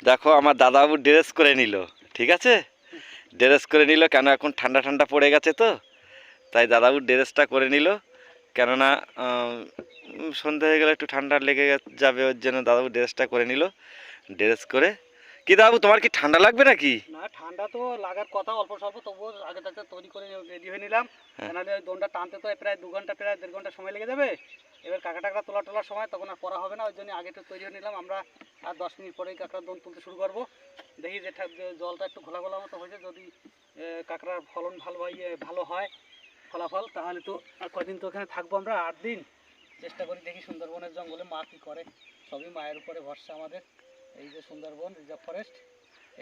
দেখো আমার দাদাবাবু ড্রেস করে নিল, ঠিক আছে, ড্রেস করে নিল কেন এখন ঠান্ডা ঠান্ডা পড়ে গেছে তো, তাই দাদাবাবু ড্রেসটা করে নিল। কেননা সন্ধে হয়ে গেলে একটু ঠান্ডা লেগে যাবে, ওর জন্য দাদাবাবু ড্রেসটা করে নিল। ড্রেস করে কি দাদাবাবু তোমার কি ঠান্ডা লাগবে নাকি? না, ঠান্ডা তো লাগার কথা অল্প স্বল্প, তবুও আগে থাকতে তৈরি করে রেডি হয়ে নিলাম। হ্যাঁ। নাহলে ওই দোনটা টানতে তো প্রায় 2 ঘন্টা, প্রায় 1.5 ঘন্টা সময় লেগে যাবে। এবার কাঁকড়া টাকড়া তোলার সময় তখন আর করা হবে না, ওই জন্য আগে একটু তৈরি হয়ে নিলাম। আমরা আর 10 মিনিট পরেই কাঁকড়ার দোন তুলতে শুরু করবো। দেখি যে জলটা একটু ঘোলা ঘোলা মতো হয়েছে, যদি কাঁকড়ার ফলন ভালো হয় ফলাফল, তাহলে তো আর কদিন তো ওখানে থাকবো আমরা 8 দিন। চেষ্টা করি দেখি সুন্দরবনের জঙ্গলে মা কী করে, সবই মায়ের উপরে ভরসা আমাদের। এই যে সুন্দরবন রিজার্ভ ফরেস্ট,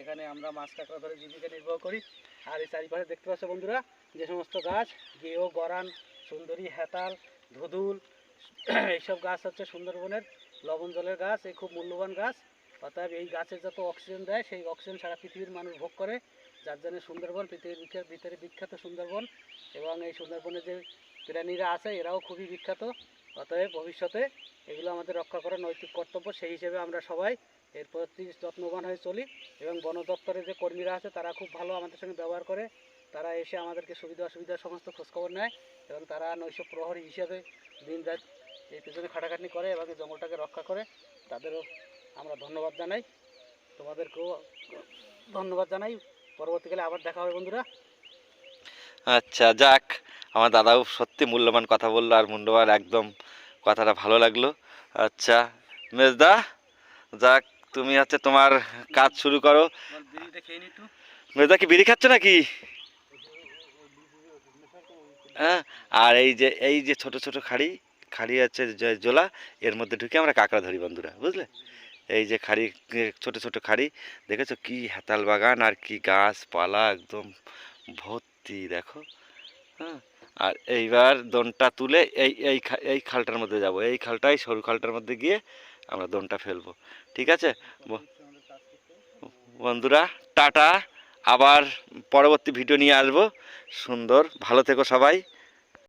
এখানে আমরা মাছ কাঁকড়া ধরে জীবিকা নির্বাহ করি। আর এই চারিপাশে দেখতে পাচ্ছ বন্ধুরা, যে সমস্ত গাছ, গেও, গরান, সুন্দরী, হেতাল, ধুদুল, এইসব গাছ হচ্ছে সুন্দরবনের লবণ জলের গাছ। এই খুব মূল্যবান গাছ। অতএব এই গাছের যত অক্সিজেন দেয়, সেই অক্সিজেন সারা পৃথিবীর মানুষ ভোগ করে, যার জন্য সুন্দরবন পৃথিবীর ভিতরে বিখ্যাত সুন্দরবন। এবং এই সুন্দরবনে যে প্রাণীরা আছে এরাও খুবই বিখ্যাত। অতএব ভবিষ্যতে এগুলো আমাদের রক্ষা করার নৈতিক কর্তব্য। সেই হিসেবে আমরা সবাই এর প্রতি যত্নবান হয়ে চলি। এবং বন দপ্তরের যে কর্মীরা আছে তারা খুব ভালো আমাদের সঙ্গে ব্যবহার করে। তারা এসে আমাদেরকে সুবিধা অসুবিধার সমস্ত খোঁজখবর নেয়, এবং তারা নৈশ প্রহরী হিসেবে দিন রাত এই পেছনে খাটাখাটনি করে এবং এই জঙ্গলটাকে রক্ষা করে। তাদেরও আমরা ধন্যবাদ জানাই, তোমাদেরকেও ধন্যবাদ জানাই। পরবর্তীকালে আবার দেখা হবে বন্ধুরা। আচ্ছা যাক, আমার দাদাবাবু সত্যি মূল্যবান কথা বললো, আর মূল্যবান একদম কথাটা ভালো লাগলো। আচ্ছা মেজদা, যাক তুমি হচ্ছে তোমার কাজ শুরু করো। বিড়িটা খেয়ে নি একটু। মেজদা কি বিড়ি খাচ্ছ নাকি? হ্যাঁ। আর এই যে ছোট ছোট খাড়ি, খাড়ি আছে জোলা, এর মধ্যে ঢুকে আমরা কাঁকড়া ধরি বন্ধুরা, বুঝলে? এই যে খাড়ি, ছোট ছোট খাড়ি, দেখেছো কি হেতাল বাগান আর কি গাছপালা, একদম ভর্তি দেখো। হ্যাঁ। আর এইবার দোনটা তুলে এই খালটার মধ্যে যাব, এই খালটাই সরু খালটার মধ্যে গিয়ে আমরা দোনটা ফেলবো, ঠিক আছে বন্ধুরা? টাটা, আবার পরবর্তী ভিডিও নিয়ে আসবো। সুন্দর, ভালো থেকো সবাই।